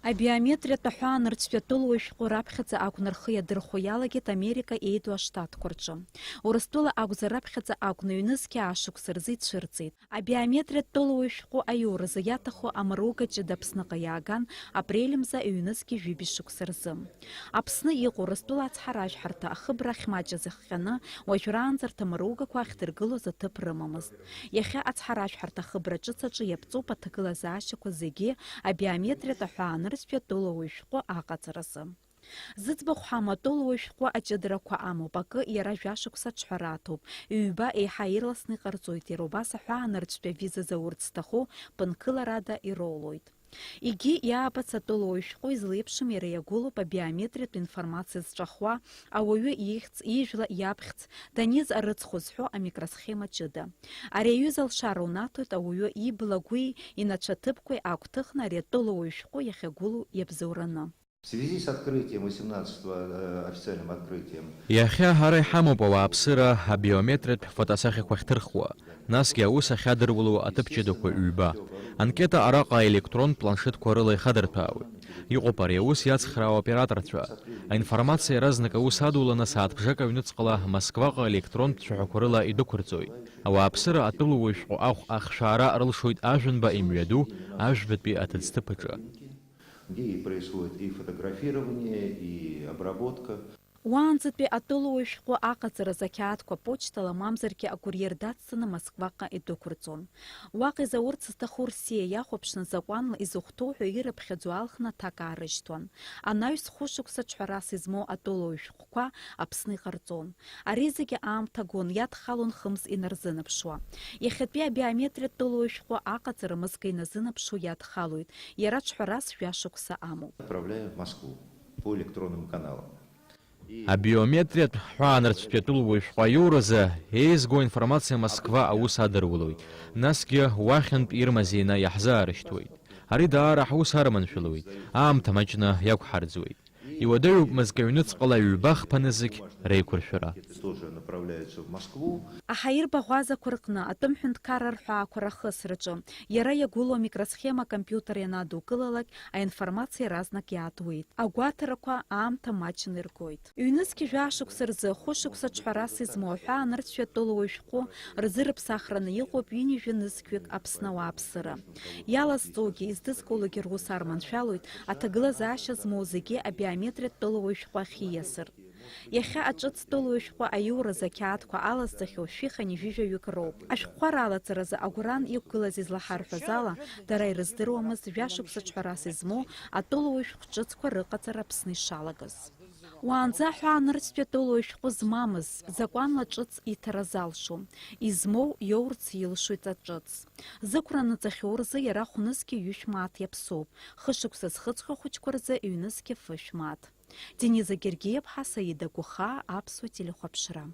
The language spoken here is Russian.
Абиометрия тахуанырцәтәи атәылауажәҟәы раԥхьаӡа акәны рхы иадырхәо иалагеит Америка еиду аштатқәа рҿы. Урыстәыла акәзар раԥхьаӡа акәны ҩнызқьи аашықәса рзы ицәырҵит. Абиометриатә тәылауажәҟәы аиуразы иаҭаху амаруга ҷыда Аԥсныҟа иааган апрель мза ҩнызқьи жәибжь шықәса рзы. Аԥсны иҟоу Урыстәыла ацҳаражәҳәарҭа ахыбра ахьмаҷыз ихҟьаны уажәраанӡа рҭамаругақәа ахьдыргылоз аҭыԥ рымамызт. Иахьа ацҳаражәҳәарҭа ахыбра ҿыц аҿы иаԥҵоуп аҭагылазаашьақәа зегьы абиометриатә аҳәаанырцәтәи атәылауажәҟәы аҟаҵаразы. Зыӡбахә ҳамоу атәылауажәҟәы аҷыдарақәа амоуп, акы иара жәашықәса аҿҳәараҭоуп, ҩба еиҳа ирласны иҟарҵоит, иара убас аҳәаанырцәтәи авиза заурц зҭаху пынкыларада ироулоит. Егьи иаабац атәылауажәҟәы излеиԥшым иара иагәылоуп абиометриатә информациа зҿахуа, ауаҩы ихьӡ, ижәла, иаԥхьӡ, даниз арыцхә зҳәо амикросхема ҷыда. Ари аҩыза алшара унаҭоит ауаҩы иблагәи инацәаҭыԥқәеи агәҭыхны ари атәылауажәҟәы иахьагәылоу иабзоураны. В связи с открытием, 18-го официальным открытием. Иахьа ҳара иҳамоуп ауааԥсыра абиометриатә фотосахьақәа хьҭырхуа, насгьы аус ахьадыруло аҭыԥ ҷыдақәа ҩба. Анкета араҟа аелектронтә планшетқәа рыла ихадырҭәаауеит. Иҟоуп ари аус иацхраауа аоператорцәа. Аинформациа иаразнак аус адуланы сааҭбжак аҩныҵҟала Москваҟа аелектронтә цәаҳәақәа рыла идәықәырҵоит. Ауааԥсыра атәылауажәҟәы ахә ахшаара рылшоит ажәанба имҩаду ажәбатәи аҭыӡҭыԥ аҿы. Где и происходит и фотографирование, и обработка. Уаанӡатәи атәылауажәҟәы аҟаҵараз ақьаадқәа почтала мамзаргьы акуриер дацҵаны Москваҟа идәықәырҵон. Уаҟа изаурц зҭаху Рсиа иахәаԥшны закәанла изыхәҭоу ҳәа ирыԥхьаӡо алхны аҭак аарышьҭуан. Анаҩс хәышықәса ҿҳәарас измоу атәылауажәҟәқәа Аԥсны иҟарҵон. Ари зегьы аамҭа гон, иадхалон хымз инарзынаԥшуа. Иахьатәи абиометриатә тәылауажәҟәы аҟаҵара мызка иназынаԥшуа иадхалоит. Иара ҿҳәарас жәашықәса амоуп. Отправляем в Москву по электронным каналам. Абиометриатә ҳәаанырцәтәи атәылауажәҟәы аиуразы еизго информациа Москва аус адырулоит. Насгьы уахьынтә ирмазеины иаҳзаарышьҭуеит. Ари даара ҳус арманшәалоит, аамҭа маҷны иақәҳарӡуеит. Иуадаҩуп мызк аҩныҵҟала ҩба хԥанызықь реиқәыршәара. Аҳаирбаӷәазақәа рҟны атәымҳәынҭқарра рҳәаақәа рахысраҿы иара иагәылоу амикросхема акомпиутер ианадукылалак аинформациа иаразнак иаатуеит. Агәаҭарақәа аамҭа маҷны иргоит. Ҩнызқьи жәашықәса рзы хәышықәса ҿҳәарас измоу аҳәаанырцәтәи атәылауажәҟәы рзы рыԥсахраны иҟоуп ҩынҩажәа нызқьҩык Аԥсны ауааԥсыра. Иалазҵоугьы издызкылогьы рус арманшәалоит, аҭагылазаашьа змоу зегьы абиометриатә тәылауажәҟәы ахьиасыр. Иахьа аҿыц тәылауажәқәа аиуразы ақьаадқәа алазҵахьоу шәихани жәижәаҩык роуп. Ашәҟәқәа ралаҵаразы агәыран иқәгылаз излаҳарҳәаз ала, дара ирыздыруамызт жәашықәса ҿҳәарас измоу атәылауажәҟә ҿыцқәа рыҟаҵара Аԥсны ишалагаз. Уаанӡа аҳәаанырцәтәи атәылауажәҟәы змамыз, закәанла ҿыц иҭара залшом, измоу иоурц илшоит аҿыц. Зықәра ныҵахьоу рзы иара хәнызқьи ҩышә мааҭ иаԥсоуп, хышықәса зхыҵәҟьа хәыҷқәа рзы ҩнызқьи фышә мааҭ. Дениза Гергиев-ԥҳа, Саида Гәыхаа, Аԥсуа телехәаԥшра.